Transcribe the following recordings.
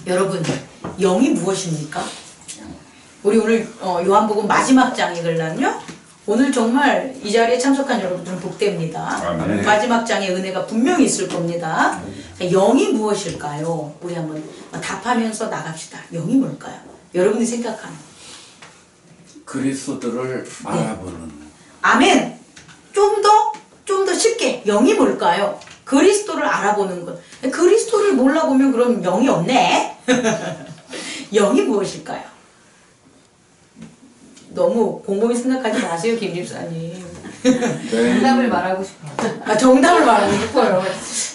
여러분, 영이 무엇입니까? 우리 오늘 요한복음 마지막 장에 걸랑요. 오늘 정말 이 자리에 참석한 여러분들은 복됩니다. 마지막 장에 은혜가 분명히 있을 겁니다. 영이 무엇일까요? 우리 한번 답하면서 나갑시다. 영이 뭘까요? 여러분이 생각하는. 그리스도를 알아보는. 아멘. 좀 더 쉽게 영이 뭘까요? 그리스도를 알아보는 것. 그리스도를 몰라보면 그럼 영이 없네. 영이 무엇일까요? 너무 곰곰이 생각하지 마세요, 김 집사님. 정답을 말하고 싶어요. 정답을 말하고 싶어요.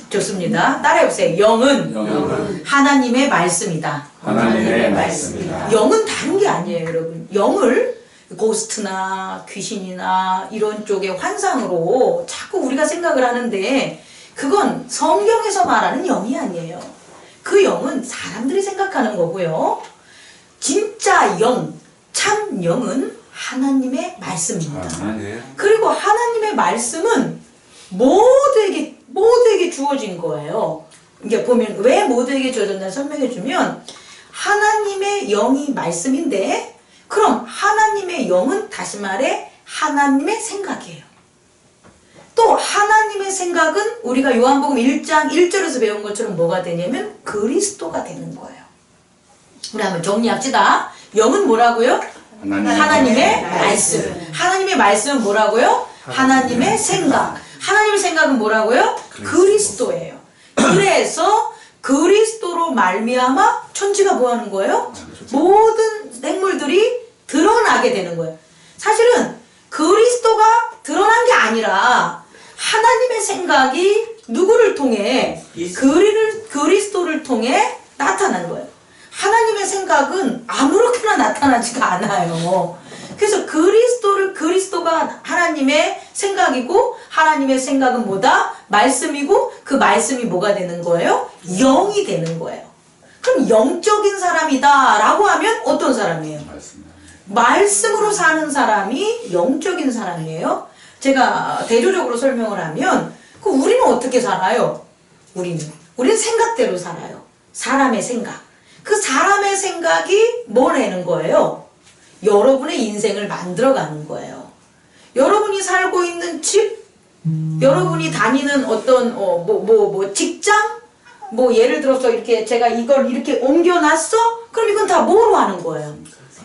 좋습니다. 따라해보세요. 영은 하나님의 말씀이다. 하나님의 말씀이다. 영은 다른 게 아니에요, 여러분. 영을 고스트나 귀신이나 이런 쪽의 환상으로 자꾸 우리가 생각을 하는데 그건 성경에서 말하는 영이 아니에요. 그 영은 사람들이 생각하는 거고요. 진짜 영, 참 영은 하나님의 말씀입니다. 그리고 하나님의 말씀은 모두에게 주어진 거예요. 이게 보면 왜 모두에게 주어졌나 설명해 주면 하나님의 영이 말씀인데 그럼 하나님의 영은 다시 말해 하나님의 생각이에요. 또 하나님의 생각은 우리가 요한복음 1장 1절에서 배운 것처럼 뭐가 되냐면 그리스도가 되는 거예요. 우리 한번 정리합시다. 영은 뭐라고요? 하나님의 말씀. 하나님의 말씀은 뭐라고요? 하나님의 생각. 하나님의 생각은 뭐라고요? 그리스도예요. 그래서 그리스도로 말미암아 천지가 뭐 하는 거예요? 모든 생물들이 드러나게 되는 거예요. 사실은 그리스도가 드러난 게 아니라 하나님의 생각이 누구를 통해? 그리스도를 통해 나타난 거예요. 하나님의 생각은 아무렇게나 나타나지가 않아요. 그래서 그리스도가 하나님의 생각이고 하나님의 생각은 뭐다? 말씀이고 그 말씀이 뭐가 되는 거예요? 영이 되는 거예요. 그럼 영적인 사람이다 라고 하면 어떤 사람이에요? 말씀으로 사는 사람이 영적인 사람이에요. 제가 대조적으로 설명을 하면 우리는 어떻게 살아요? 우리는 생각대로 살아요. 사람의 생각. 그 사람의 생각이 뭘 하는 거예요? 여러분의 인생을 만들어가는 거예요. 여러분이 살고 있는 집, 여러분이 다니는 어떤 직장, 예를 들어서 이렇게 제가 이걸 이렇게 옮겨놨어? 그럼 이건 다 뭐로 하는 거예요?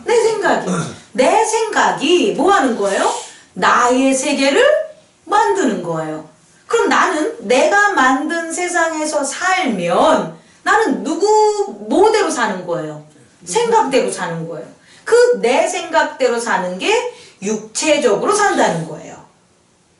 내 생각이. 내 생각이 뭐 하는 거예요? 나의 세계를 만드는 거예요. 그럼 나는 내가 만든 세상에서 살면 나는 누구 뭐대로 사는 거예요? 생각대로 사는 거예요. 그 내 생각대로 사는 게 육체적으로 산다는 거예요.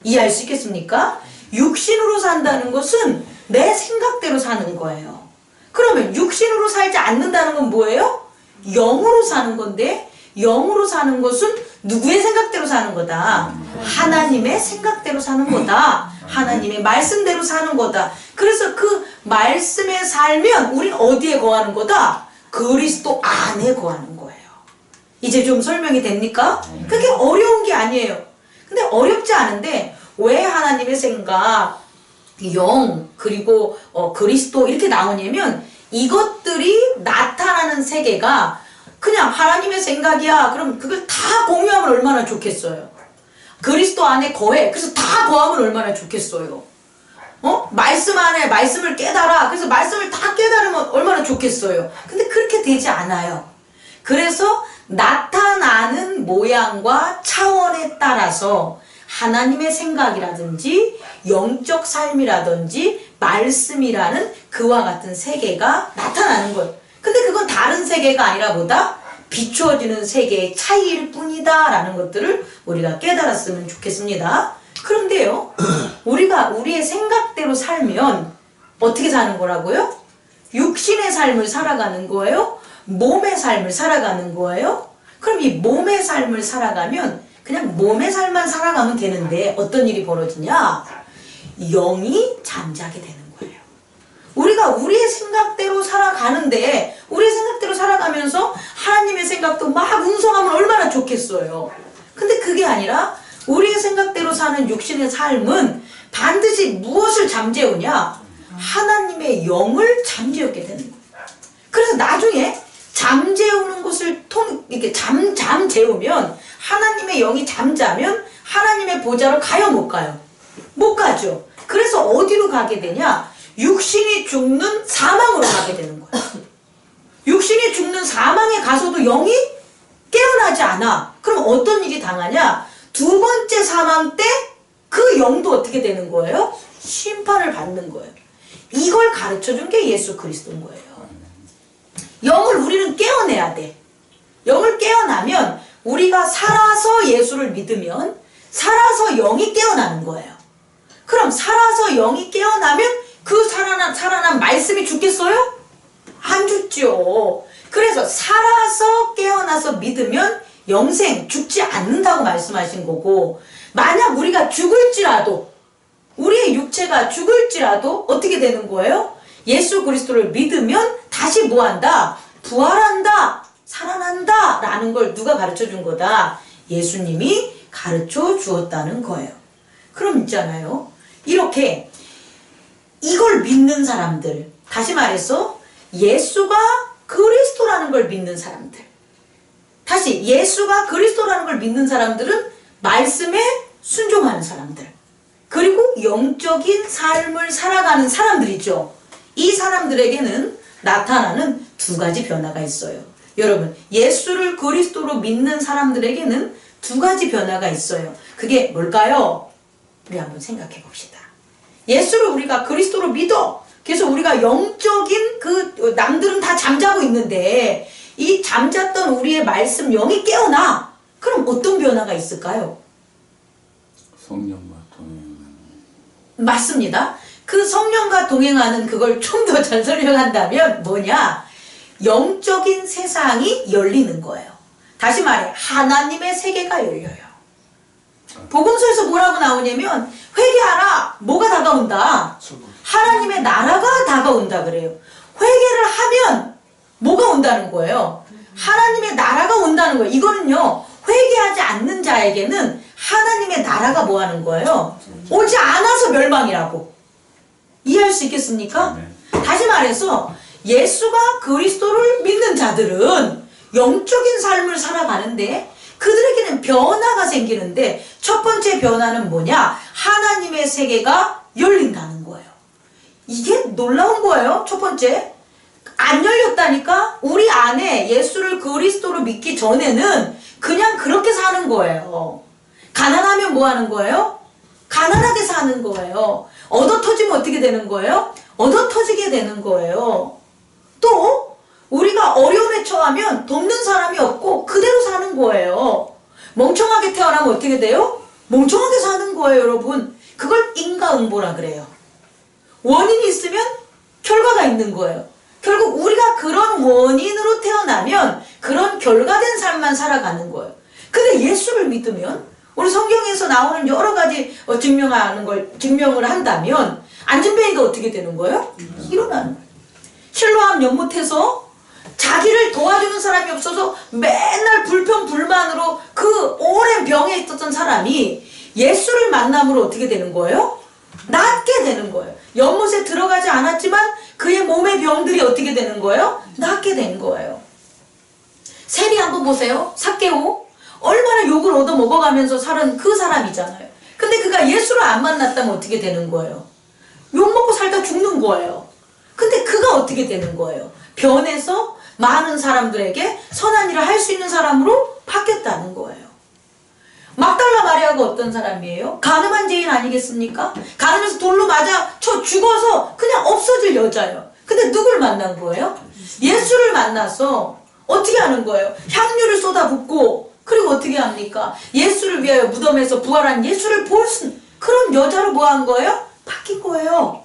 이해할 수 있겠습니까? 육신으로 산다는 것은 내 생각대로 사는 거예요. 그러면 육신으로 살지 않는다는 건 뭐예요? 영으로 사는 건데 영으로 사는 것은 누구의 생각대로 사는 거다? 하나님의 생각대로 사는 거다. 하나님의 말씀대로 사는 거다. 그래서 그 말씀에 살면 우린 어디에 거하는 거다? 그리스도 안에 거하는 거예요. 이제 좀 설명이 됩니까? 그게 어려운 게 아니에요. 근데 어렵지 않은데 왜 하나님의 생각, 영, 그리고 그리스도 이렇게 나오냐면 이것들이 나타나는 세계가 그냥 하나님의 생각이야. 그럼 그걸 다 공유하면 얼마나 좋겠어요. 그리스도 안에 거해. 그래서 다 거하면 얼마나 좋겠어요. 말씀 안에 말씀을 깨달아. 그래서 말씀을 다 깨달으면 얼마나 좋겠어요. 근데 그렇게 되지 않아요. 그래서 나타나는 모양과 차원에 따라서 하나님의 생각이라든지 영적 삶이라든지 말씀이라는 그와 같은 세계가 나타나는 거예요. 근데 그건 다른 세계가 아니라 뭐다? 비추어지는 세계의 차이일 뿐이다 라는 것들을 우리가 깨달았으면 좋겠습니다. 그런데요, 우리가 우리의 생각대로 살면 어떻게 사는 거라고요? 육신의 삶을 살아가는 거예요? 몸의 삶을 살아가는 거예요? 그럼 이 몸의 삶을 살아가면 그냥 몸의 삶만 살아가면 되는데 어떤 일이 벌어지냐? 영이 잠자게 되는 거예요. 우리가 우리의 생각대로 살아가는데 우리의 생각대로 살아가면서 하나님의 생각도 막 웅성하면 얼마나 좋겠어요. 근데 그게 아니라 우리의 생각대로 사는 육신의 삶은 반드시 무엇을 잠재우냐? 하나님의 영을 잠재우게 되는 거예요. 그래서 나 재우면, 하나님의 영이 잠자면 하나님의 보좌로 가요, 못 가요? 못 가죠. 그래서 어디로 가게 되냐? 육신이 죽는 사망으로 가게 되는 거예요. 육신이 죽는 사망에 가서도 영이 깨어나지 않아. 그럼 어떤 일이 당하냐? 두 번째 사망 때 그 영도 어떻게 되는 거예요? 심판을 받는 거예요. 이걸 가르쳐준 게 예수 그리스도인 거예요. 영을 우리는 깨어내야 돼. 영을 깨어나면 우리가 살아서 예수를 믿으면 살아서 영이 깨어나는 거예요. 그럼 살아서 영이 깨어나면 그 살아난 말씀이 죽겠어요? 안 죽죠. 그래서 살아서 깨어나서 믿으면 영생, 죽지 않는다고 말씀하신 거고, 만약 우리가 죽을지라도, 우리의 육체가 죽을지라도 어떻게 되는 거예요? 예수 그리스도를 믿으면 다시 뭐한다? 부활한다, 살아난다 라는 걸 누가 가르쳐 준 거다? 예수님이 가르쳐 주었다는 거예요. 그럼 있잖아요, 이렇게 이걸 믿는 사람들, 다시 말해서 예수가 그리스도라는 걸 믿는 사람들, 다시 예수가 그리스도라는 걸 믿는 사람들은 말씀에 순종하는 사람들, 그리고 영적인 삶을 살아가는 사람들이죠. 이 사람들에게는 나타나는 두 가지 변화가 있어요. 여러분, 예수를 그리스도로 믿는 사람들에게는 두 가지 변화가 있어요. 그게 뭘까요? 우리 한번 생각해 봅시다. 예수를 우리가 그리스도로 믿어. 그래서 우리가 영적인 남들은 다 잠자고 있는데 이 잠잤던 우리의 말씀 영이 깨어나. 그럼 어떤 변화가 있을까요? 성령과 동행하는. 맞습니다. 그 성령과 동행하는 그걸 좀 더 잘 설명한다면 뭐냐? 영적인 세상이 열리는 거예요. 다시 말해, 하나님의 세계가 열려요. 복음서에서 뭐라고 나오냐면, 회개하라. 뭐가 다가온다? 하나님의 나라가 다가온다 그래요. 회개를 하면 뭐가 온다는 거예요? 하나님의 나라가 온다는 거예요. 이거는요, 회개하지 않는 자에게는 하나님의 나라가 뭐 하는 거예요? 오지 않아서 멸망이라고. 이해할 수 있겠습니까? 네. 다시 말해서 예수가 그리스도를 믿는 자들은 영적인 삶을 살아가는데 그들에게는 변화가 생기는데, 첫 번째 변화는 뭐냐? 하나님의 세계가 열린다는 거예요. 이게 놀라운 거예요. 첫 번째, 안 열렸다니까? 우리 안에 예수를 그리스도로 믿기 전에는 그냥 그렇게 사는 거예요. 가난하면 뭐 하는 거예요? 가난하게 사는 거예요. 얻어 터지면 어떻게 되는 거예요? 얻어 터지게 되는 거예요. 또 우리가 어려움에 처하면 돕는 사람이 없고 그대로 사는 거예요. 멍청하게 태어나면 어떻게 돼요? 멍청하게 사는 거예요, 여러분. 그걸 인과응보라 그래요. 원인이 있으면 결과가 있는 거예요. 결국 우리가 그런 원인으로 태어나면 그런 결과된 삶만 살아가는 거예요. 근데 예수를 믿으면, 우리 성경에서 나오는 여러 가지 증명을 한다면 안진뱅이가 어떻게 되는 거예요? 일어나는 거예요. 실로암 연못에서 자기를 도와주는 사람이 없어서 맨날 불평불만으로 그 오랜 병에 있었던 사람이 예수를 만남으로 어떻게 되는 거예요? 낫게 되는 거예요. 연못에 들어가지 않았지만 그의 몸의 병들이 어떻게 되는 거예요? 낫게 된 거예요. 세리 한번 보세요. 삭개오. 얼마나 욕을 얻어 먹어가면서 살은 그 사람이잖아요. 근데 그가 예수를 안 만났다면 어떻게 되는 거예요? 욕 먹고 살다 죽는 거예요. 근데 그가 어떻게 되는 거예요? 변해서 많은 사람들에게 선한 일을 할 수 있는 사람으로 바뀌었다는 거예요. 막달라 마리아가 어떤 사람이에요? 가늠한 죄인 아니겠습니까? 가늠해서 돌로 맞아 쳐 죽어서 그냥 없어질 여자예요. 근데 누굴 만난 거예요? 예수를 만나서 어떻게 하는 거예요? 향유를 쏟아붓고, 그리고 어떻게 합니까? 예수를 위하여 무덤에서 부활한 예수를 볼 수, 그런 여자로 뭐 한 거예요? 바뀐 거예요.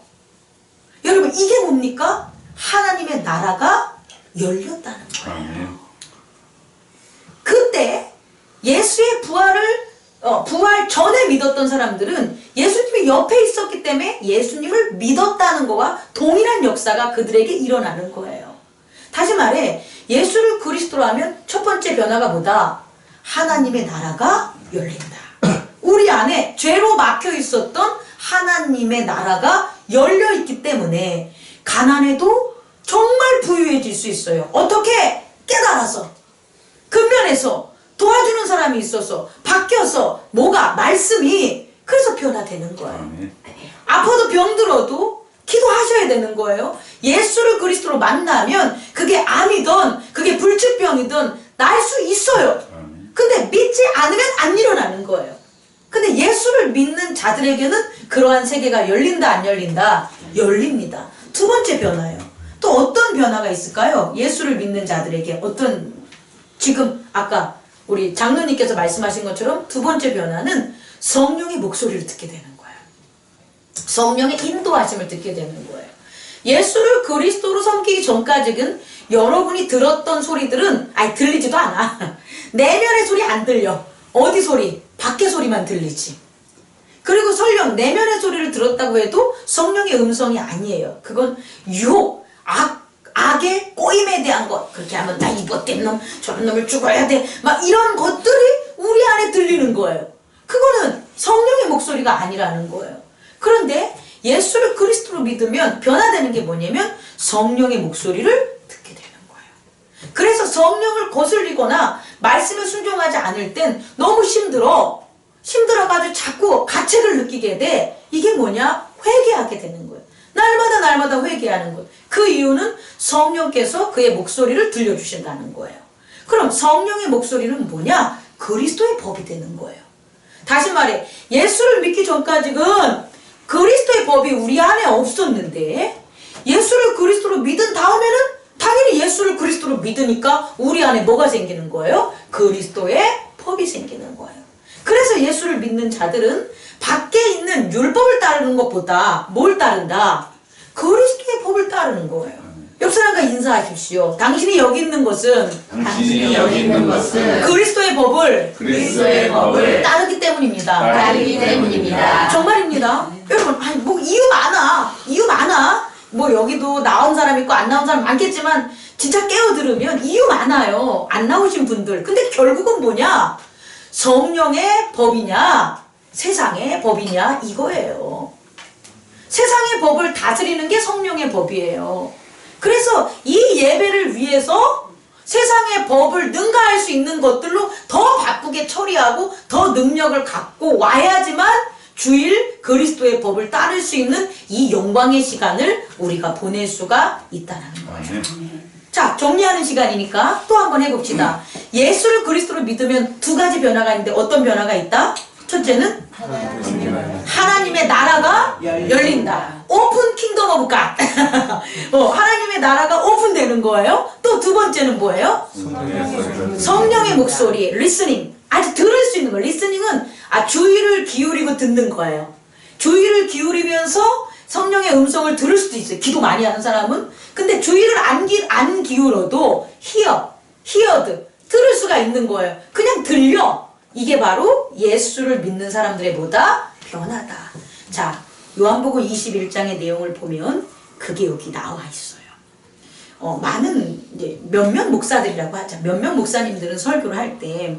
여러분, 이게 뭡니까? 하나님의 나라가 열렸다는 거예요. 아멘. 그때 예수의 부활 전에 믿었던 사람들은 예수님이 옆에 있었기 때문에 예수님을 믿었다는 거와 동일한 역사가 그들에게 일어나는 거예요. 다시 말해, 예수를 그리스도로 하면 첫 번째 변화가 뭐다? 하나님의 나라가 열린다. 우리 안에 죄로 막혀 있었던 하나님의 나라가 열려 있기 때문에 가난해도 정말 부유해질 수 있어요. 어떻게? 깨달아서, 근면해서, 도와주는 사람이 있어서 바뀌어서 뭐가 말씀이 그래서 변화되는 거예요. 아멘. 아파도 병들어도 기도하셔야 되는 거예요. 예수를 그리스도로 만나면 그게 암이든 그게 불치병이든 날 수 있어요. 아멘. 근데 믿지 않으면 안 일어나는 거예요. 근데 예수를 믿는 자들에게는 그러한 세계가 열린다 안 열린다? 열립니다. 두 번째 변화예요. 또 어떤 변화가 있을까요? 예수를 믿는 자들에게 어떤, 지금 아까 우리 장로님께서 말씀하신 것처럼 두 번째 변화는 성령의 목소리를 듣게 되는 거예요. 성령의 인도하심을 듣게 되는 거예요. 예수를 그리스도로 섬기기 전까지는 여러분이 들었던 소리들은 들리지도 않아. 내면의 소리 안 들려. 어디 소리? 밖의 소리만 들리지. 그리고 설령 내면의 소리를 들었다고 해도 성령의 음성이 아니에요. 그건 유혹, 악의 꼬임에 대한 것. 그렇게 하면 나 이것된 놈, 저런 놈을 죽어야 돼. 막 이런 것들이 우리 안에 들리는 거예요. 그거는 성령의 목소리가 아니라는 거예요. 그런데 예수를 그리스도로 믿으면 변화되는 게 뭐냐면 성령의 목소리를 듣게 되는 거예요. 그래서 성령을 거슬리거나 말씀에 순종하지 않을 땐 너무 힘들어가지고 자꾸 가책을 느끼게 돼. 이게 뭐냐? 회개하게 되는 거예요. 날마다 회개하는 것. 그 이유는 성령께서 그의 목소리를 들려주신다는 거예요. 그럼 성령의 목소리는 뭐냐? 그리스도의 법이 되는 거예요. 다시 말해, 예수를 믿기 전까지는 그리스도의 법이 우리 안에 없었는데 예수를 그리스도로 믿은 다음에는 당연히 예수를 그리스도로 믿으니까 우리 안에 뭐가 생기는 거예요? 그리스도의 법이 생기는 거예요. 그래서 예수를 믿는 자들은 밖에 있는 율법을 따르는 것보다 뭘 따른다? 그리스도의 법을 따르는 거예요. 옆 사람과 인사하십시오. 당신이 여기 있는 것은 당신이 여기 있는 것은 그리스도의 법을 따르기 때문입니다. 따르기 때문입니다. 정말입니다. 여러분, 뭐 이유 많아. 뭐 여기도 나온 사람 있고 안 나온 사람 많겠지만 진짜 깨어 들으면 이유 많아요. 안 나오신 분들. 근데 결국은 뭐냐? 성령의 법이냐, 세상의 법이냐 이거예요. 세상의 법을 다스리는 게 성령의 법이에요. 그래서 이 예배를 위해서 세상의 법을 능가할 수 있는 것들로 더 바쁘게 처리하고 더 능력을 갖고 와야지만 주일 그리스도의 법을 따를 수 있는 이 영광의 시간을 우리가 보낼 수가 있다는 거예요. 자, 정리하는 시간이니까 또 한번 해봅시다. 예수를 그리스도로 믿으면 두 가지 변화가 있는데 어떤 변화가 있다? 첫째는 하나님의 나라가 열린다. 오픈 킹덤 오브 갓. 하나님의 나라가 오픈되는 거예요. 또 두 번째는 뭐예요? 성령의 목소리, 리스닝. 아주 들을 수 있는 거예요. 리스닝은 주의를 기울이고 듣는 거예요. 주의를 기울이면서 성령의 음성을 들을 수도 있어요. 기도 많이 하는 사람은. 근데 주의를 안 기울어도 heard, 들을 수가 있는 거예요. 그냥 들려. 이게 바로 예수를 믿는 사람들의 보다 변화다. 자, 요한복음 21장의 내용을 보면 그게 여기 나와 있어요. 많은 이제 몇몇 목사들이라고 하자. 몇몇 목사님들은 설교를 할 때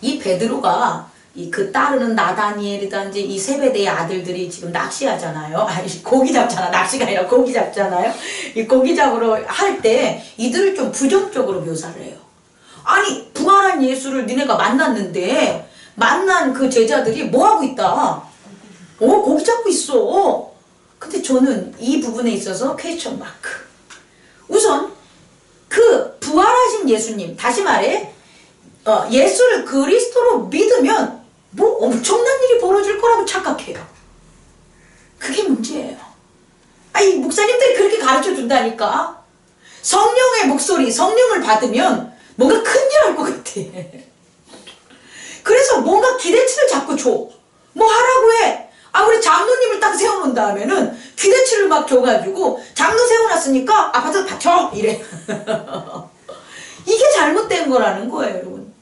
이 베드로가 그 따르는 나다니엘이든지 이 세베대의 아들들이 지금 낚시하잖아요. 고기 잡잖아. 낚시가 아니라 고기 잡잖아요. 이 고기 잡으러 할 때 이들을 좀 부정적으로 묘사를 해요. 아니, 부활한 예수를 니네가 만났는데 만난 그 제자들이 뭐하고 있다? 고기 잡고 있어. 근데 저는 이 부분에 있어서 퀘스천 마크. 우선 그 부활하신 예수님, 다시 말해 예수를 그리스도로 믿으면 뭐 엄청난 일이 벌어질 거라고 착각해요. 그게 문제예요. 아니, 목사님들이 그렇게 가르쳐 준다니까. 성령의 목소리, 성령을 받으면 뭔가 큰일 할 것 같아. 그래서 뭔가 기대치를 자꾸 줘. 뭐 하라고 해. 우리 장로님을 딱 세워놓은 다음에는 기대치를 막 줘가지고 장로 세워놨으니까 아파트 받쳐 이래. 이게 잘못된 거라는 거예요, 여러분.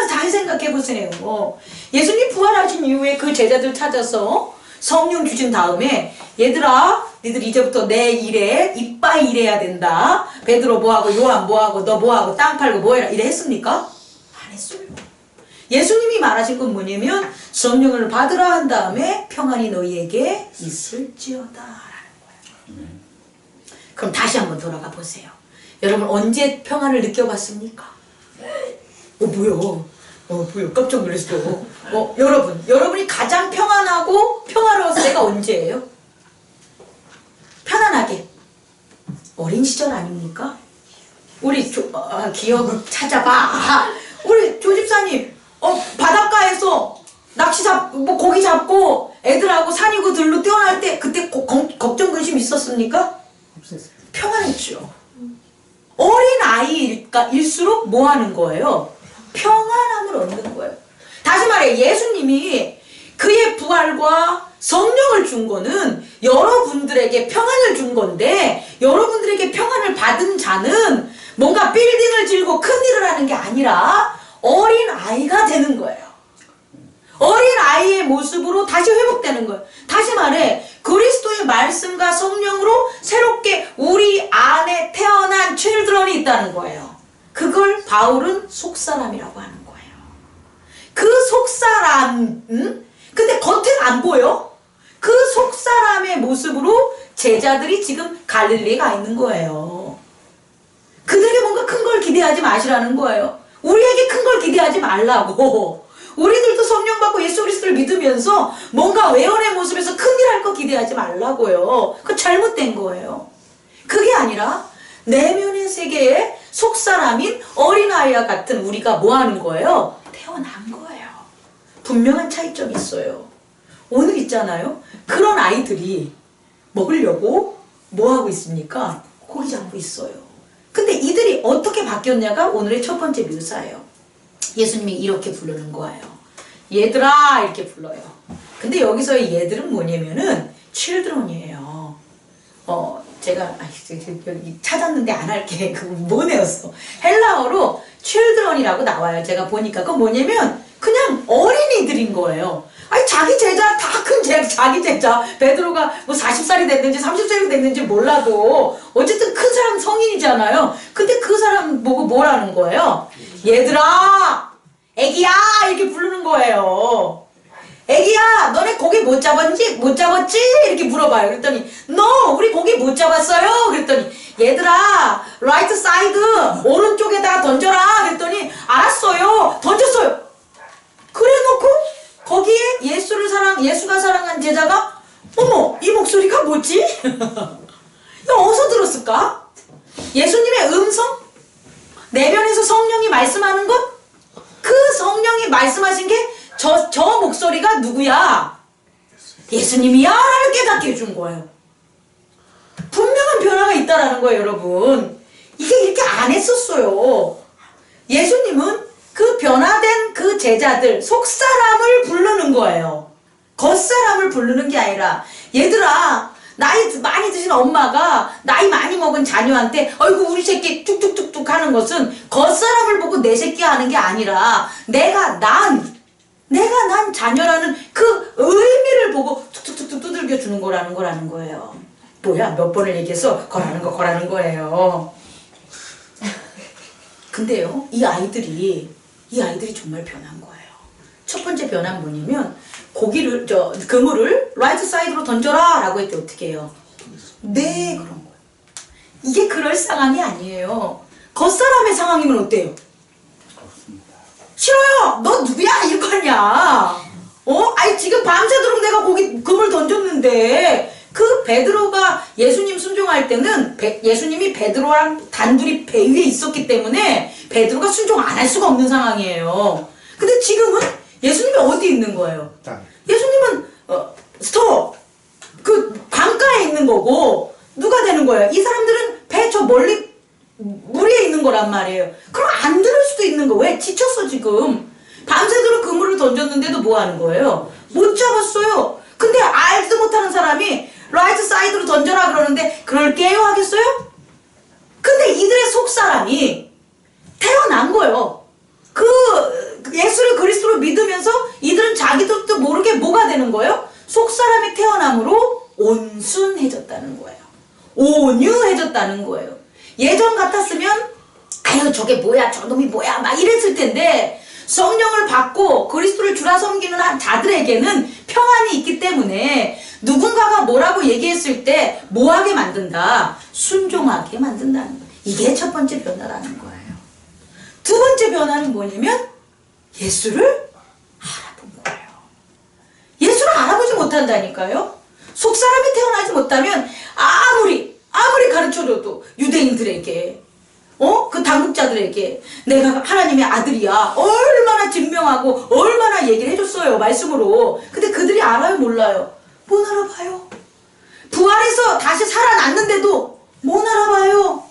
잘 생각해보세요. 예수님 부활하신 이후에 그 제자들 찾아서 성령 주신 다음에 얘들아, 니들 이제부터 내 일에 이빠이 일해야 된다. 베드로 뭐하고 요한 뭐하고 너 뭐하고 땅 팔고 뭐해라 이래 했습니까? 안 했어요. 예수님이 말하신 건 뭐냐면 성령을 받으라 한 다음에 평안이 너희에게 있을지어다 라는 거예요. 그럼 다시 한번 돌아가 보세요. 여러분 언제 평안을 느껴봤습니까? 뭐야? 뭐야? 깜짝 놀랐어. 여러분이 가장 평안하고 평화로웠을 때가 언제예요? 편안하게. 어린 시절 아닙니까? 우리 기억 찾아봐. 우리 조집사님, 바닷가에서 고기 잡고 애들하고 산이고 들로 뛰어날 때 그때 걱정 근심 있었습니까? 없었어요. 평안했죠. 어린 아이일수록 뭐 하는 거예요? 평안함을 얻는 거예요. 다시 말해 예수님이 그의 부활과 성령을 준 거는 여러분들에게 평안을 준 건데 여러분들에게 평안을 받은 자는 뭔가 빌딩을 지고 큰일을 하는 게 아니라 어린 아이가 되는 거예요. 어린 아이의 모습으로 다시 회복되는 거예요. 다시 말해 그리스도의 말씀과 성령으로 새롭게 우리 안에 태어난 칠드런이 있다는 거예요. 그걸 바울은 속사람이라고 하는 거예요. 그 속사람, 근데 겉은 안 보여? 그 속사람의 모습으로 제자들이 지금 갈릴리에 가 있는 거예요. 그들에게 뭔가 큰 걸 기대하지 마시라는 거예요. 우리에게 큰 걸 기대하지 말라고. 우리들도 성령 받고 예수 그리스도를 믿으면서 뭔가 외연의 모습에서 큰일 할 거 기대하지 말라고요. 그거 잘못된 거예요. 그게 아니라 내면의 세계에 속사람인 어린아이와 같은 우리가 뭐 하는 거예요? 태어난 거예요. 분명한 차이점이 있어요. 오늘 있잖아요. 그런 아이들이 먹으려고 뭐 하고 있습니까? 고기 잡고 있어요. 근데 이들이 어떻게 바뀌었냐가 오늘의 첫 번째 묘사예요. 예수님이 이렇게 부르는 거예요. 얘들아 이렇게 불러요. 근데 여기서의 얘들은 뭐냐면은 children이에요. 제가 여기 찾았는데 안 할게. 그거 뭐네였어. 헬라어로 children이라고 나와요. 제가 보니까 그건 뭐냐면 그냥 어린이들인 거예요. 아니 자기 제자 다 큰 자기 제자 베드로가 뭐 40살이 됐는지 30살이 됐는지 몰라도 어쨌든 큰 사람 성인이잖아요. 근데 그 사람 보고 뭐라는 거예요? 얘들아 애기야 이렇게 부르는 거예요. 애기야 너네 고기 못 잡았지? 이렇게 물어봐요. 그랬더니 너 우리 고기 못 잡았어요. 그랬더니 얘들아 라이트 사이드 오른쪽에다가 던져라. 그랬더니 알았어요. 던졌어요. 그래놓고 거기에 예수가 사랑한 제자가 어머 이 목소리가 뭐지? 이거 어디서 들었을까? 예수님의 음성? 내면에서 성령이 말씀하는 것? 그 성령이 말씀하신 게 저 목소리가 누구야? 예수님이야? 라를 깨닫게 해준 거예요. 분명한 변화가 있다라는 거예요, 여러분. 이게 이렇게 안 했었어요. 예수님은 그 변화된 그 제자들, 속사람을 부르는 거예요. 겉사람을 부르는 게 아니라 얘들아 나이 많이 드신 엄마가 나이 많이 먹은 자녀한테 어이구 우리 새끼 뚝뚝뚝뚝 하는 것은 겉사람을 보고 내 새끼 하는 게 아니라 내가 난 자녀라는 그 의미를 보고 툭툭툭툭 두들겨 주는 거라는 거예요. 뭐야 몇 번을 얘기해서 거라는 거예요. 근데요 이 아이들이 정말 변한 거예요. 첫 번째 변화는 뭐냐면 그물을 라이트 사이드로 던져라 라고 했더니 어떻게 해요? 네 그런 거예요. 이게 그럴 상황이 아니에요. 겉사람의 상황이면 어때요? 싫어요. 너 누구야? 이거 아니야. 아니 지금 밤새도록 내가 그물 던졌는데 그 베드로가 예수님 순종할 때는 예수님이 베드로랑 단둘이 배 위에 있었기 때문에 베드로가 순종 안 할 수가 없는 상황이에요. 근데 지금은 예수님이 어디 있는 거예요? 예수님은 스톱 그 강가에 있는 거고 누가 되는 거예요? 이 사람들은 배 저 멀리 물 위에 있는 거란 말이에요. 그럼 안 들을 수도 있는 거. 왜? 지쳤어 지금. 밤새도록 그물을 던졌는데도 뭐 하는 거예요? 못 잡았어요. 근데 알지도 못하는 사람이 라이트 사이드로 던져라 그러는데 그럴게요 하겠어요? 근데 이들의 속사람이 태어난 거예요. 그 예수를 그리스도로 믿으면서 이들은 자기들도 모르게 뭐가 되는 거예요? 속사람이 태어남으로 온순해졌다는 거예요. 온유해졌다는 거예요. 예전 같았으면 아유 저게 뭐야 저놈이 뭐야 막 이랬을 텐데 성령을 받고 그리스도를 주라 섬기는 자들에게는 평안이 있기 때문에 누군가가 뭐라고 얘기했을 때 뭐하게 만든다? 순종하게 만든다는 거예요. 이게 첫 번째 변화라는 거예요. 두 번째 변화는 뭐냐면 예수를 알아본 거예요. 예수를 알아보지 못한다니까요. 속사람이 태어나지 못하면 아무리 가르쳐줘도 유대인들에게 그 당국자들에게 내가 하나님의 아들이야 얼마나 증명하고 얼마나 얘기를 해줬어요. 말씀으로. 근데 그들이 알아요 몰라요? 못 알아봐요. 부활해서 다시 살아났는데도 못 알아봐요.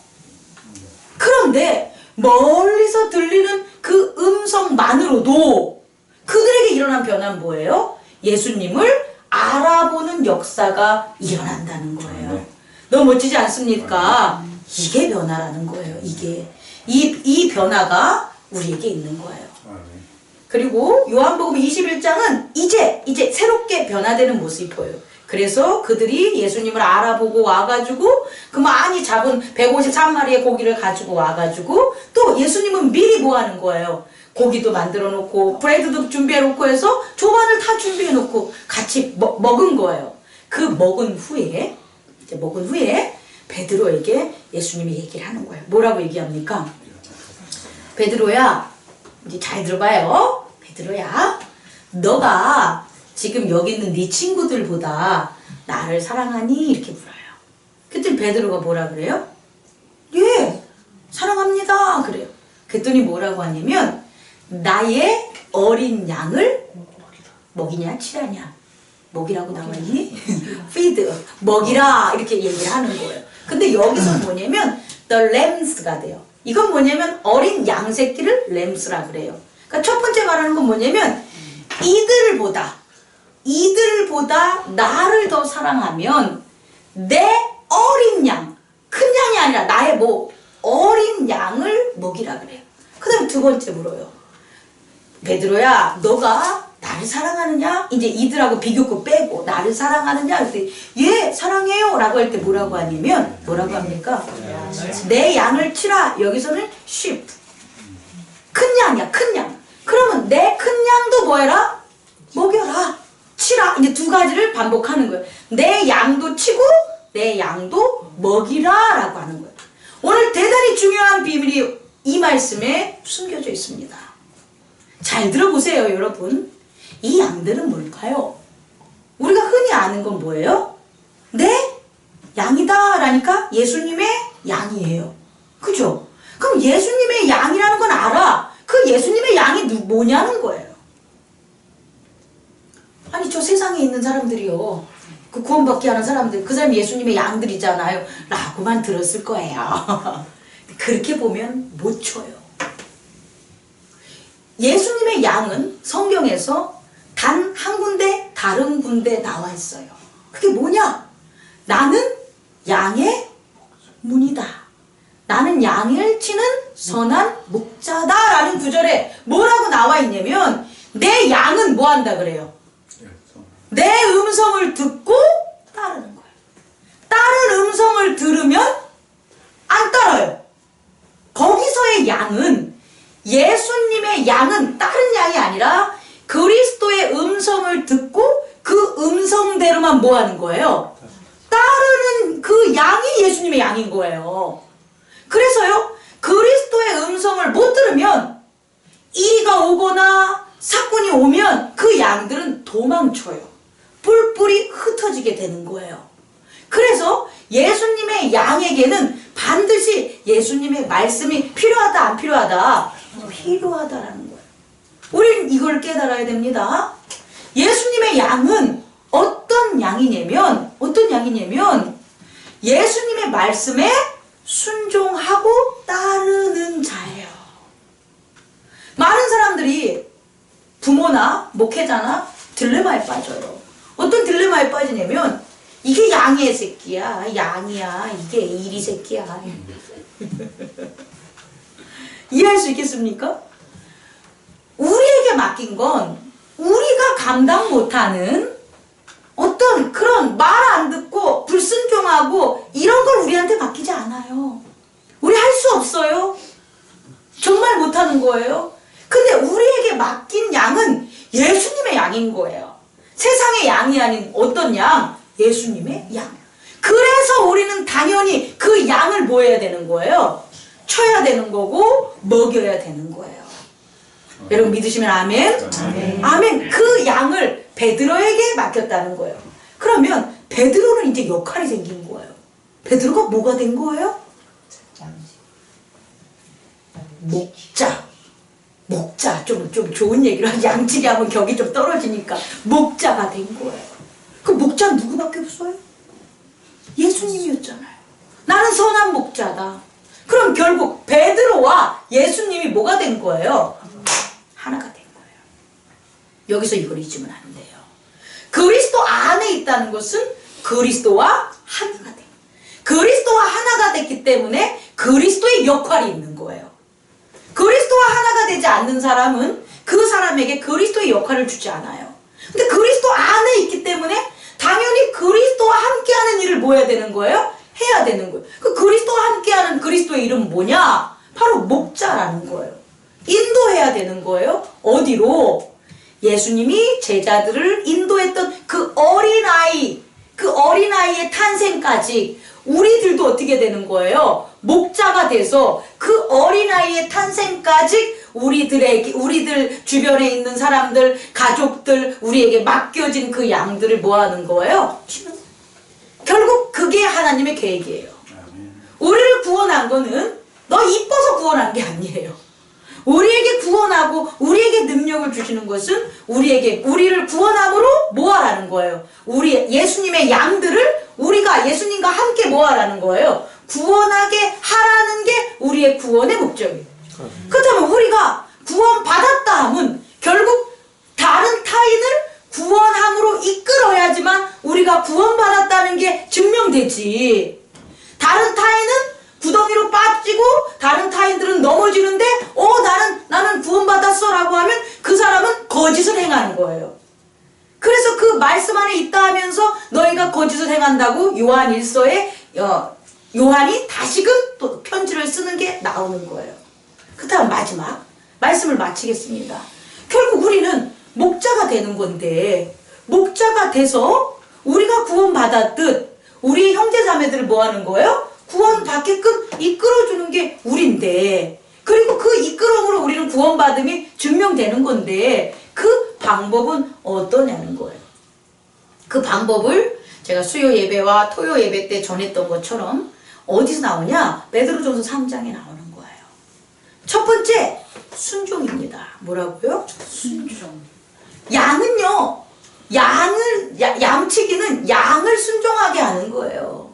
그런데 멀리서 들리는 그 음성만으로도 그들에게 일어난 변화는 뭐예요? 예수님을 알아보는 역사가 일어난다는 거예요. 너무 멋지지 않습니까? 이게 변화라는 거예요. 이 변화가 우리에게 있는 거예요. 그리고 요한복음 21장은 이제 새롭게 변화되는 모습이 보여요. 그래서 그들이 예수님을 알아보고 와가지고 그 많이 잡은 153마리의 고기를 가지고 와가지고 또 예수님은 미리 뭐 하는 거예요? 고기도 만들어 놓고 브레드도 준비해 놓고 해서 조반을 다 준비해 놓고 같이 먹은 거예요. 그 먹은 후에 베드로에게 예수님이 얘기를 하는 거예요. 뭐라고 얘기합니까? 베드로야, 이제 잘 들어봐요. 베드로야, 너가 지금 여기 있는 네 친구들보다 나를 사랑하니? 이렇게 물어요. 그때 베드로가 뭐라 그래요? 예, 사랑합니다. 그래요. 그랬더니 뭐라고 하냐면 나의 어린 양을 먹이냐 치라냐. 먹이라고 나와있니? feed, 먹이라 이렇게 얘기를 하는 거예요. 근데 여기서 뭐냐면 the lambs가 돼요. 이건 뭐냐면 어린 양 새끼를 lambs라 그래요. 그러니까 첫 번째 말하는 건 뭐냐면 이들보다 나를 더 사랑하면 내 어린 양, 큰 양이 아니라 나의 어린 양을 먹이라 그래요. 그 다음 두 번째 물어요. 베드로야, 너가 나를 사랑하느냐? 이제 이들하고 비교급 빼고 나를 사랑하느냐? 그랬더니 예, 사랑해요 라고 할 때 뭐라고 하냐면 뭐라고 합니까? 내 양을 치라. 여기서는 sheep. 큰 양이야, 큰 양. 그러면 내 큰 양도 뭐 해라? 먹여라. 치라. 이제 두 가지를 반복하는 거예요. 내 양도 치고 내 양도 먹이라 라고 하는 거예요. 오늘 대단히 중요한 비밀이 이 말씀에 숨겨져 있습니다. 잘 들어보세요, 여러분. 이 양들은 뭘까요? 우리가 흔히 아는 건 뭐예요? 내 양이다 라니까 예수님의 양이에요. 그죠? 그럼 예수님의 양이라는 건 알아. 그 예수님의 양이 뭐냐는 거예요. 아니 저 세상에 있는 사람들이요, 그 구원받게 하는 사람들, 그 사람이 예수님의 양들이잖아요 라고만 들었을 거예요. 그렇게 보면 못 쳐요. 예수님의 양은 성경에서 단 한 군데 다른 군데 나와 있어요. 그게 뭐냐? 나는 양의 문이다. 나는 양을 치는 선한 목자다 라는 구절에 뭐라고 나와 있냐면 내 양은 뭐 한다 그래요? 내 음성을 듣고 따르는 거예요. 다른 음성을 들으면 안 따라요. 거기서의 양은, 예수님의 양은 다른 양이 아니라 그리스도의 음성을 듣고 그 음성대로만 뭐 하는 거예요? 따르는 그 양이 예수님의 양인 거예요. 그래서요, 그리스도의 음성을 못 들으면 이리가 오거나 사건이 오면 그 양들은 도망쳐요. 뿔뿔이 흩어지게 되는 거예요. 그래서 예수님의 양에게는 반드시 예수님의 말씀이 필요하다 안 필요하다? 필요하다라는 거예요. 우리는 이걸 깨달아야 됩니다. 예수님의 양은 어떤 양이냐면 예수님의 말씀에 순종하고 따르는 자예요. 많은 사람들이 부모나 목회자나 딜레마에 빠져요. 어떤 딜레마에 빠지냐면 이게 양의 새끼야, 양이야, 이게 이리 새끼야. 이해할 수 있겠습니까? 우리에게 맡긴 건 우리가 감당 못하는 어떤 그런 말 안 듣고 불순종하고 이런 걸 우리한테 맡기지 않아요. 우리 할 수 없어요. 정말 못하는 거예요. 근데 우리에게 맡긴 양은 예수님의 양인 거예요. 세상의 양이 아닌 어떤 양? 예수님의 양. 그래서 우리는 당연히 그 양을 뭐 해야 되는 거예요? 쳐야 되는 거고 먹여야 되는 거예요. 여러분 믿으시면 아멘? 아멘. 그 양을 베드로에게 맡겼다는 거예요. 그러면 베드로는 이제 역할이 생긴 거예요. 베드로가 뭐가 된 거예요? 목자. 목자. 좀 좋은 얘기를 하지. 양치기 하면 격이 좀 떨어지니까 목자가 된 거예요. 그 목자는 누구밖에 없어요? 예수님이었잖아요. 나는 선한 목자다. 그럼 결국 베드로와 예수님이 뭐가 된 거예요? 하나가 된 거예요. 여기서 이걸 잊으면 안 돼요. 그리스도 안에 있다는 것은 그리스도와 하나가 된 거예요. 그리스도와 하나가 됐기 때문에 그리스도의 역할이 있는 거예요. 그리스도와 하나가 되지 않는 사람은 그 사람에게 그리스도의 역할을 주지 않아요. 근데 그리스도 안에 있기 때문에 당연히 그리스도와 함께하는 일을 뭐 해야 되는 거예요? 해야 되는 거예요. 그 그리스도와 함께하는 그리스도의 이름은 뭐냐? 바로 목자라는 거예요. 인도해야 되는 거예요. 어디로? 예수님이 제자들을 인도했던 그 어린아이, 그 어린아이의 탄생까지 우리들도 어떻게 되는 거예요? 목자가 돼서 그 어린아이의 탄생까지 우리들 주변에 있는 사람들, 가족들, 우리에게 맡겨진 그 양들을 뭐 하는 거예요? 결국 그게 하나님의 계획이에요. 우리를 구원한 거는 너 이뻐서 구원한 게 아니에요. 우리에게 구원하고 우리에게 능력을 주시는 것은 우리를 구원함으로 뭐 하라는 거예요? 예수님의 양들을 우리가 예수님과 함께 뭐 하라는 거예요? 구원하게 하라는 게 우리의 구원의 목적이에요. 그렇다면 우리가 구원받았다 하면 결국 다른 타인을 구원함으로 이끌어야지만 우리가 구원받았다는 게 증명되지. 다른 타인은 구덩이로 빠지고 다른 타인들은 넘어지는데 나는 구원받았어 라고 하면 그 사람은 거짓을 행하는 거예요. 그래서 그 말씀 안에 있다 하면서 너희가 거짓을 행한다고 요한 1서에 요한이 다시금 또 편지를 쓰는 게 나오는 거예요. 그 다음 마지막 말씀을 마치겠습니다. 결국 우리는 목자가 되는 건데 목자가 돼서 우리가 구원받았듯 우리 형제자매들을 뭐 하는 거예요? 구원받게끔 이끌어주는 게 우린데 그리고 그 이끌음으로 우리는 구원받음이 증명되는 건데 그 방법은 어떠냐는 거예요. 그 방법을 제가 수요 예배와 토요 예배 때 전했던 것처럼 어디서 나오냐? 베드로전서 3장에 나오는 거예요. 첫 번째 순종입니다. 뭐라고요? 순종. 양은요. 양치기는 양을 순종하게 하는 거예요.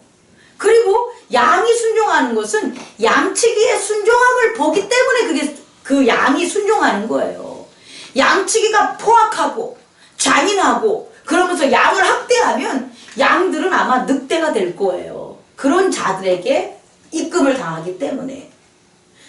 그리고 양이 순종하는 것은 양치기의 순종함을 보기 때문에 그 양이 순종하는 거예요. 양치기가 포악하고 잔인하고 그러면서 양을 학대하면 양들은 아마 늑대가 될 거예요. 그런 자들에게 입금을 당하기 때문에.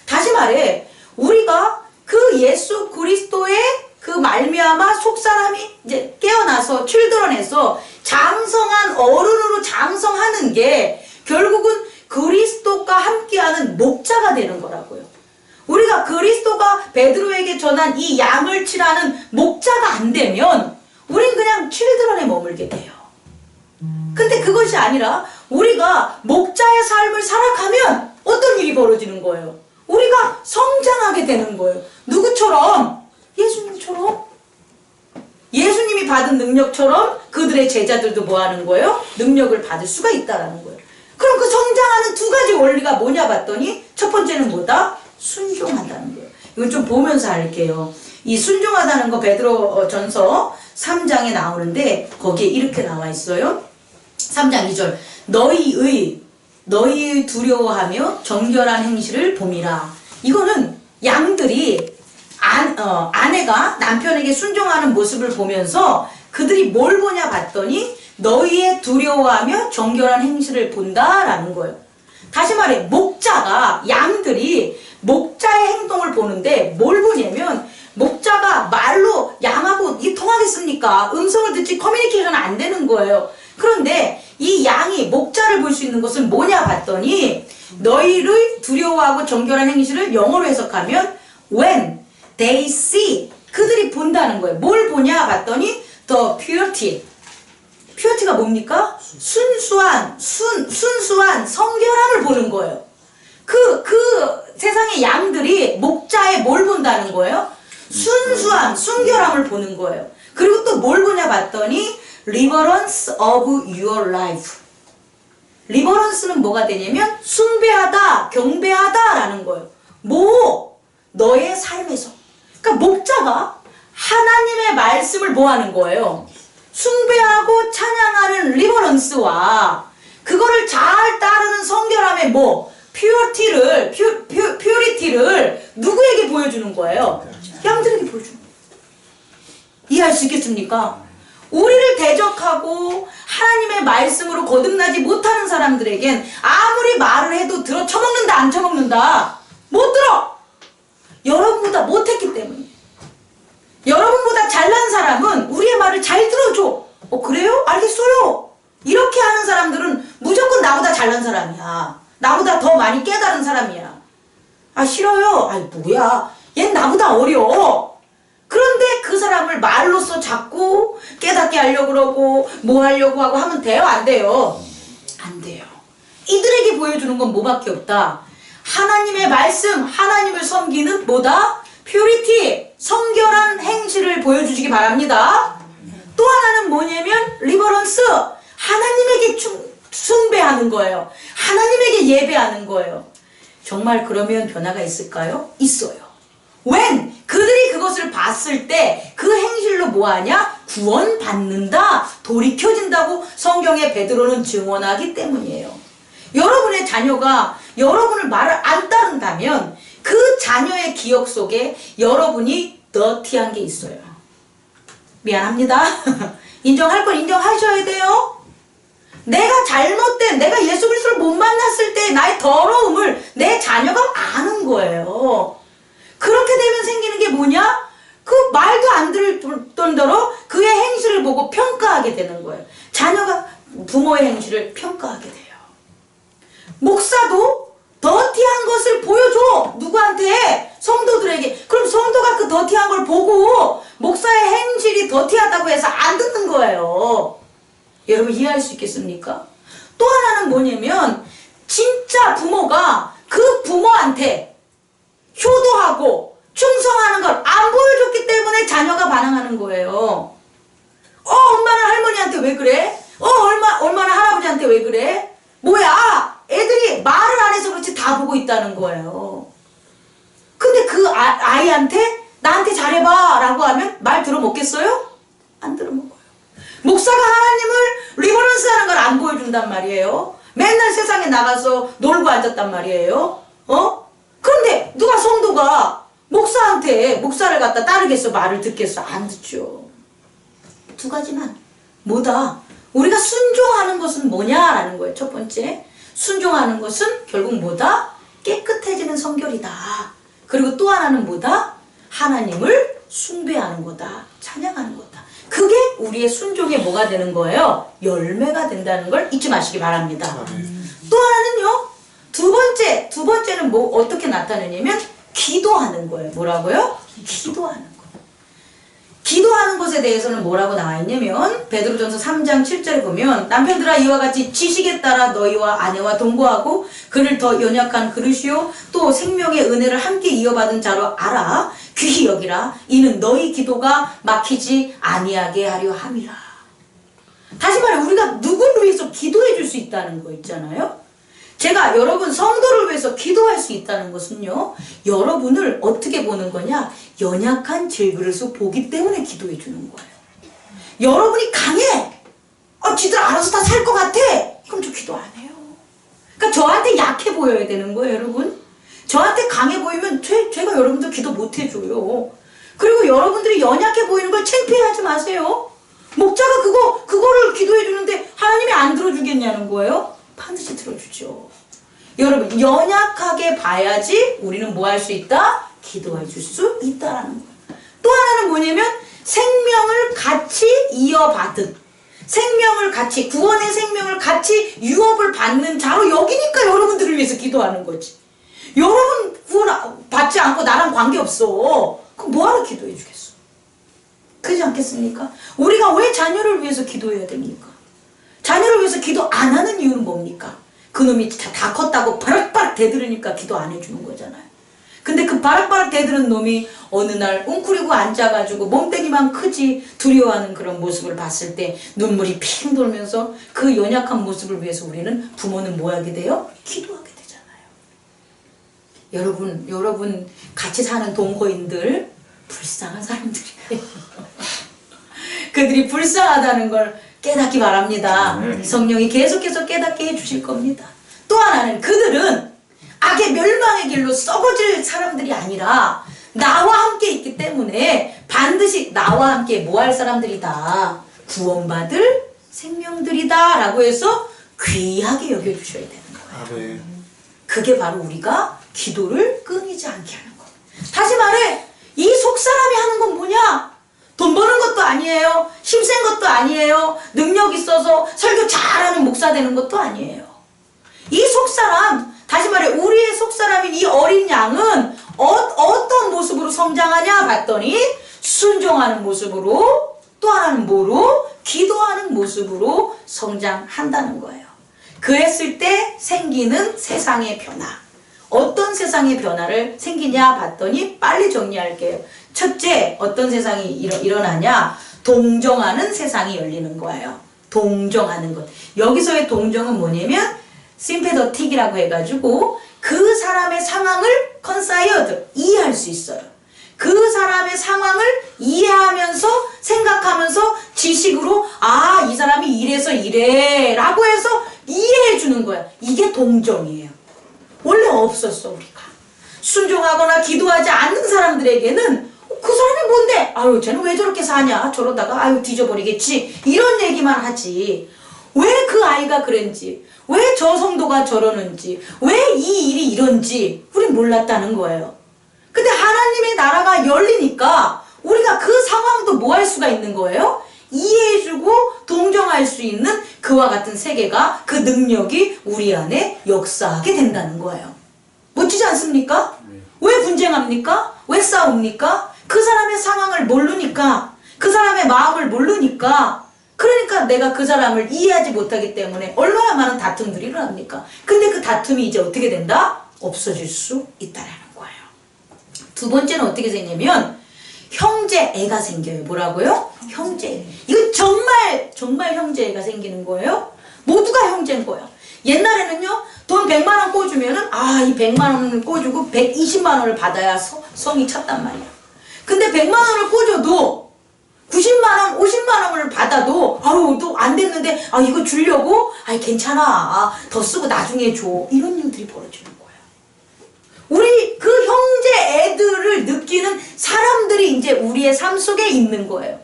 다시 말해 우리가 그 예수 그리스도의 그 말미암아 속사람이 이제 깨어나서 출드러내서 장성한 어른으로 장성하는 게 결국은 그리스도가 함께하는 목자가 되는 거라고요. 우리가 그리스도가 베드로에게 전한 이 양을 치라는 목자가 안 되면 우린 그냥 칠드런에 머물게 돼요. 근데 그것이 아니라 우리가 목자의 삶을 살아가면 어떤 일이 벌어지는 거예요? 우리가 성장하게 되는 거예요. 누구처럼? 예수님처럼. 예수님이 받은 능력처럼 그들의 제자들도 뭐 하는 거예요? 능력을 받을 수가 있다는 거예요. 그럼 그 성장하는 두 가지 원리가 뭐냐 봤더니 첫 번째는 뭐다? 순종한다는 거예요. 이건 좀 보면서 할게요. 이 순종하다는 거 베드로전서 3장에 나오는데 거기에 이렇게 나와 있어요. 3장 2절 너희의 두려워하며 정결한 행실을 봄이라. 이거는 양들이 아내가 남편에게 순종하는 모습을 보면서 그들이 뭘 보냐 봤더니 너희의 두려워하며 정결한 행실을 본다라는 거예요. 다시 말해 목자가 양들이 목자의 행동을 보는데 뭘 보냐면 목자가 말로 양하고 이게 통하겠습니까? 음성을 듣지 커뮤니케이션은 안 되는 거예요. 그런데 이 양이 목자를 볼 수 있는 것은 뭐냐 봤더니 너희를 두려워하고 정결한 행실을 영어로 해석하면 when they see 그들이 본다는 거예요. 뭘 보냐 봤더니 the purity 퓨어티가 뭡니까? 순수한 성결함을 보는 거예요. 그 하나님의 양들이 목자에 뭘 본다는 거예요? 순수함, 순결함을 보는 거예요. 그리고 또 뭘 보냐 봤더니 reverence of your life. 리버런스는 뭐가 되냐면 숭배하다, 경배하다 라는 거예요. 너의 삶에서. 그러니까 목자가 하나님의 말씀을 뭐 하는 거예요? 숭배하고 찬양하는 리버런스와 그거를 잘 따르는 성결함의 퓨리티를 누구에게 보여주는 거예요? 양들에게 보여주는 거예요. 이해할 수 있겠습니까? 우리를 대적하고 하나님의 말씀으로 거듭나지 못하는 사람들에겐 아무리 말을 해도 들어 처먹는다 안 처먹는다? 못 들어! 여러분보다 못했기 때문이에요. 여러분보다 잘난 사람은 우리의 말을 잘 들어줘. 그래요? 알겠어요. 이렇게 하는 사람들은 무조건 나보다 잘난 사람이야. 나보다 더 많이 깨달은 사람이야. 아 싫어요. 아이 뭐야. 얜 나보다 어려. 그런데 그 사람을 말로써 자꾸 깨닫게 하려고 그러고 뭐 하려고 하고 하면 돼요? 안 돼요? 안 돼요. 이들에게 보여주는 건 뭐밖에 없다. 하나님의 말씀, 하나님을 섬기는 뭐다? 퓨리티, 성결한 행실을 보여주시기 바랍니다. 또 하나는 뭐냐면 리버런스, 하나님에게 숭배하는 거예요. 하나님에게 예배하는 거예요. 정말 그러면 변화가 있을까요? 있어요. when 그들이 그것을 봤을 때 그 행실로 뭐하냐? 구원받는다, 돌이켜진다고 성경의 베드로는 증언하기 때문이에요. 여러분의 자녀가 여러분을 말을 안 따른다면 그 자녀의 기억 속에 여러분이 더티한 게 있어요. 미안합니다. 인정할 건 인정하셔야 돼요. 내가 잘못된, 내가 예수 그리스도를 못 만났을 때 나의 더러움을 내 자녀가 아는 거예요. 그렇게 되면 생기는 게 뭐냐? 그 말도 안 들을 정도로 그의 행실을 보고 평가하게 되는 거예요. 자녀가 부모의 행실을 평가하게 돼요. 목사도 더티한 것을 보여줘. 누구한테? 성도들에게. 그럼 성도가 그 더티한 걸 보고 목사의 행실이 더티하다고 해서 안 듣는 거예요. 여러분 이해할 수 있겠습니까? 또 하나는 뭐냐면 진짜 부모가 그 부모한테 효도하고 충성하는 걸 안 보여줬기 때문에 자녀가 반항하는 거예요. 엄마는 할머니한테 왜 그래? 얼마나 할아버지한테 왜 그래? 뭐야? 애들이 말을 안 해서 그렇지 다 보고 있다는 거예요. 근데 그 아이한테 나한테 잘해봐 라고 하면 말 들어먹겠어요? 안 들어먹어요. 목사가 하나님을 리버런스 하는 걸 안 보여준단 말이에요. 맨날 세상에 나가서 놀고 앉았단 말이에요. 그런데 누가 성도가 목사를 갖다 따르겠어? 말을 듣겠어? 안 듣죠. 두 가지만. 뭐다? 우리가 순종하는 것은 뭐냐라는 거예요. 첫 번째. 순종하는 것은 결국 뭐다? 깨끗해지는 성결이다. 그리고 또 하나는 뭐다? 하나님을 숭배하는 거다. 찬양하는 거다. 그게 우리의 순종의 뭐가 되는 거예요? 열매가 된다는 걸 잊지 마시기 바랍니다. 또 하나는요. 두 번째는 어떻게 나타내냐면 기도하는 거예요. 뭐라고요? 기도하는 거. 기도하는 것에 대해서는 뭐라고 나와 있냐면 베드로전서 3장 7절에 보면 남편들아 이와 같이 지식에 따라 너희와 아내와 동거하고 그를 더 연약한 그릇이요 또 생명의 은혜를 함께 이어받은 자로 알아 귀히 여기라 이는 너희 기도가 막히지 아니하게 하려 함이라. 다시 말해 우리가 누구를 위해서 기도해 줄 수 있다는 거 있잖아요. 제가 여러분 성도를 위해서 기도할 수 있다는 것은요. 여러분을 어떻게 보는 거냐? 연약한 질그릇을 보기 때문에 기도해 주는 거예요. 여러분이 강해. 지들 알아서 다 살 것 같아. 그럼 저 기도 안 해요. 그러니까 저한테 약해 보여야 되는 거예요, 여러분. 저한테 강해 보이면 제가 여러분들 기도 못 해줘요. 그리고 여러분들이 연약해 보이는 걸 창피해하지 마세요. 목자가 그거를 기도해 주는데 하나님이 안 들어주겠냐는 거예요. 반드시 들어주죠. 여러분 연약하게 봐야지 우리는 뭐 할 수 있다? 기도해 줄 수 있다라는 거예요. 또 하나는 뭐냐면 생명을 같이 이어받은 구원의 생명을 같이 유업을 받는 자로 여기니까 여러분들을 위해서 기도하는 거지. 여러분 구원 받지 않고 나랑 관계없어. 그럼 뭐하러 기도해 주겠어? 그러지 않겠습니까? 우리가 왜 자녀를 위해서 기도해야 됩니까? 자녀를 위해서 기도 안 하는 이유는 뭡니까? 그놈이 다 컸다고 바락바락 대들으니까 기도 안 해주는 거잖아요. 그 바락바락 대드는 놈이 어느 날 웅크리고 앉아가지고 몸뚱이만 크지 두려워하는 그런 모습을 봤을 때 눈물이 핑 돌면서 그 연약한 모습을 위해서 우리는 부모는 뭐 하게 돼요? 기도하게 되잖아요. 여러분 같이 사는 동거인들 불쌍한 사람들이에요. 그들이 불쌍하다는 걸 깨닫기 바랍니다. 성령이 계속해서 깨닫게 해주실 겁니다. 또 하나는 그들은 악의 멸망의 길로 썩어질 사람들이 아니라 나와 함께 있기 때문에 반드시 나와 함께 뭐 할 사람들이다. 구원받을 생명들이다 라고 해서 귀하게 여겨주셔야 되는 거예요. 그게 바로 우리가 기도를 끊이지 않게 하는 거예요. 다시 말해 이 속사람이 하는 건 뭐냐? 돈 버는 것도 아니에요. 힘센 것도 아니에요. 능력 있어서 설교 잘하는 목사 되는 것도 아니에요. 이 속사람, 다시 말해 우리의 속사람인 이 어린 양은 어떤 모습으로 성장하냐 봤더니 순종하는 모습으로, 또 하나는 뭐로? 기도하는 모습으로 성장한다는 거예요. 그랬을 때 생기는 세상의 변화. 어떤 세상의 변화를 생기냐 봤더니 빨리 정리할게요. 첫째, 어떤 세상이 일어나냐? 동정하는 세상이 열리는 거예요. 동정하는 것. 여기서의 동정은 뭐냐면 심패더틱이라고 해가지고 그 사람의 상황을 컨사이어드, 이해할 수 있어요. 그 사람의 상황을 이해하면서 생각하면서 지식으로 이 사람이 이래서 이래 라고 해서 이해해 주는 거야. 이게 동정이에요. 원래 없었어. 우리가 순종하거나 기도하지 않는 사람들에게는 그 사람이 뭔데? 아유 쟤는 왜 저렇게 사냐? 저러다가 아유 뒤져버리겠지. 이런 얘기만 하지. 왜 그 아이가 그런지, 왜 저 성도가 저러는지, 왜 이 일이 이런지 우린 몰랐다는 거예요. 근데 하나님의 나라가 열리니까 우리가 그 상황도 뭐 할 수가 있는 거예요? 이해해주고 동정할 수 있는 그와 같은 세계가, 그 능력이 우리 안에 역사하게 된다는 거예요. 멋지지 않습니까? 왜 분쟁합니까? 왜 싸웁니까? 그 사람의 상황을 모르니까, 그 사람의 마음을 모르니까, 그러니까 내가 그 사람을 이해하지 못하기 때문에 얼마나 많은 다툼들이 일어납니까? 근데 그 다툼이 이제 어떻게 된다? 없어질 수 있다라는 거예요. 두 번째는 어떻게 생기냐면 형제애가 생겨요. 뭐라고요? 형제. 이건 정말 형제애가 생기는 거예요. 모두가 형제인 거예요. 옛날에는요, 돈 100만 원 꿔주면은, 이 100만 원을 꿔주고 120만 원을 받아야 성이 찼단 말이야. 근데 100만 원을 꿔줘도 90만 원, 50만 원을 받아도, 또 안 됐는데, 이거 주려고? 괜찮아. 더 쓰고 나중에 줘. 이런 일들이 벌어지는 거예요. 우리 그 형제 애들을 느끼는 사람들이 이제 우리의 삶 속에 있는 거예요.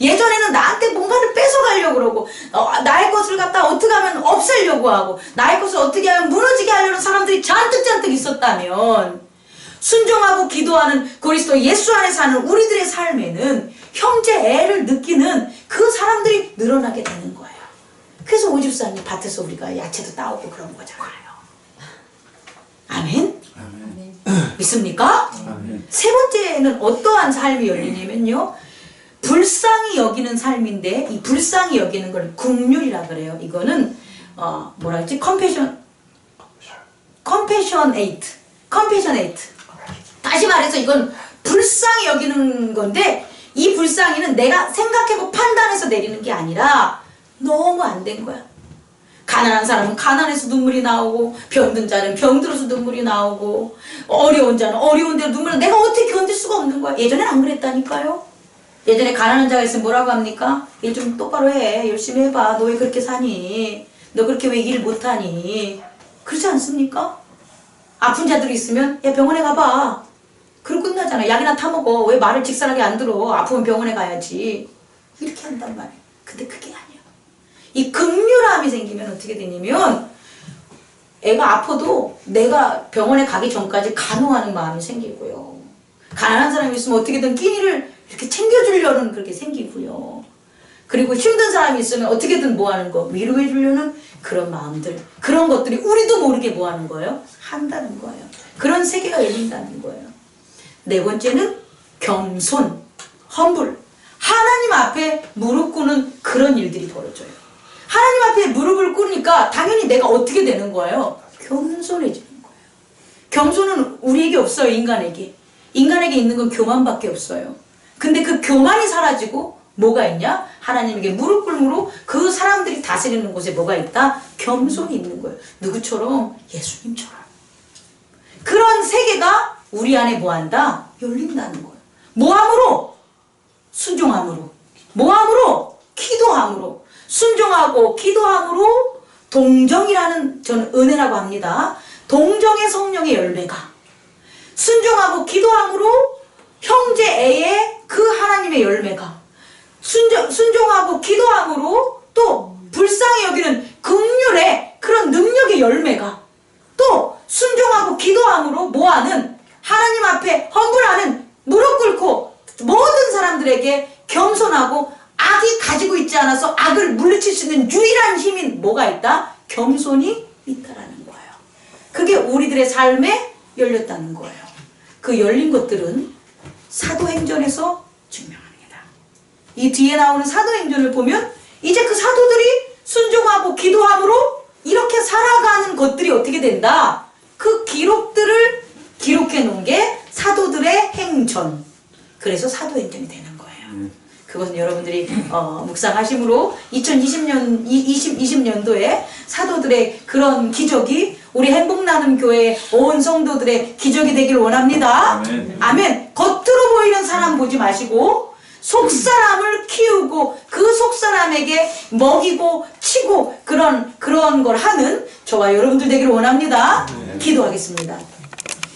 예전에는 나한테 뭔가를 뺏어가려고 그러고, 나의 것을 갖다 어떻게 하면 없애려고 하고, 나의 것을 어떻게 하면 무너지게 하려는 사람들이 잔뜩 있었다면, 순종하고 기도하는 그리스도 예수 안에 사는 우리들의 삶에는 형제 애를 느끼는 그 사람들이 늘어나게 되는 거예요. 그래서 오집사님 밭에서 우리가 야채도 따오고 그런 거잖아요. 아멘? 믿습니까? 세 번째는 어떠한 삶이 열리냐면요, 불쌍히 여기는 삶인데, 이 불쌍히 여기는 걸 긍휼이라 그래요. 이거는 뭐라 그러지? 컴패셔네이트. 다시 말해서 이건 불쌍히 여기는 건데, 이 불쌍히는 내가 생각하고 판단해서 내리는 게 아니라 너무 안 된 거야. 가난한 사람은 가난해서 눈물이 나오고, 병든 자는 병들어서 눈물이 나오고, 어려운 자는 어려운 대로 눈물이 나오고, 내가 어떻게 견딜 수가 없는 거야. 예전엔 안 그랬다니까요. 예전에 가난한 자가 있으면 뭐라고 합니까? 일 좀 똑바로 해. 열심히 해봐. 너 왜 그렇게 사니? 너 그렇게 왜 일 못하니? 그렇지 않습니까? 아픈 자들이 있으면 야 병원에 가봐. 그럼 끝나잖아. 약이나 타먹어. 왜 말을 직설하게 안 들어? 아프면 병원에 가야지. 이렇게 한단 말이야. 근데 그게 아니야. 이 긍휼함이 생기면 어떻게 되냐면 애가 아파도 내가 병원에 가기 전까지 간호하는 마음이 생기고요. 가난한 사람이 있으면 어떻게든 끼니를 이렇게 챙겨주려는 그렇게 생기고요. 그리고 힘든 사람이 있으면 어떻게든 뭐 하는 거? 위로해 주려는 그런 마음들, 그런 것들이 우리도 모르게 뭐 하는 거예요? 한다는 거예요. 그런 세계가 열린다는 거예요. 네 번째는 겸손, 험불. 하나님 앞에 무릎 꿇는 그런 일들이 벌어져요. 하나님 앞에 무릎을 꿇으니까 당연히 내가 어떻게 되는 거예요? 겸손해지는 거예요. 겸손은 우리에게 없어요, 인간에게. 인간에게 있는 건 교만밖에 없어요. 근데 그 교만이 사라지고 뭐가 있냐? 하나님에게 무릎 꿇므로 그 사람들이 다스리는 곳에 뭐가 있다? 겸손이 있는 거예요. 누구처럼? 예수님처럼. 그런 세계가 우리 안에 뭐한다? 열린다는 거예요. 뭐함으로? 순종함으로. 뭐함으로? 기도함으로. 순종하고 기도함으로 동정이라는 저는 은혜라고 합니다. 동정의 성령의 열매가. 순종하고 기도함으로 형제애의 그 하나님의 열매가. 순종하고 기도함으로 또 불쌍히 여기는 긍휼의 그런 능력의 열매가. 또 순종하고 기도함으로 뭐하는? 하나님 앞에 헌불하는, 무릎 꿇고 모든 사람들에게 겸손하고 악이 가지고 있지 않아서 악을 물리칠 수 있는 유일한 힘인 뭐가 있다? 겸손이 있다라는 거예요. 그게 우리들의 삶에 열렸다는 거예요. 그 열린 것들은 사도행전에서 증명합니다. 이 뒤에 나오는 사도행전을 보면 이제 그 사도들이 순종하고 기도함으로 이렇게 살아가는 것들이 어떻게 된다? 그 기록들을 기록해 놓은 게 사도들의 행전. 그래서 사도행전이 되는 거예요. 그것은 여러분들이 묵상하심으로 2020년도에 사도들의 그런 기적이 우리 행복나눔 교회 온 성도들의 기적이 되기를 원합니다. 아멘. 겉으로 보이는 사람 보지 마시고 속사람을 키우고 그 속사람에게 먹이고 치고 그런 걸 하는 저와 여러분들 되기를 원합니다. 기도하겠습니다.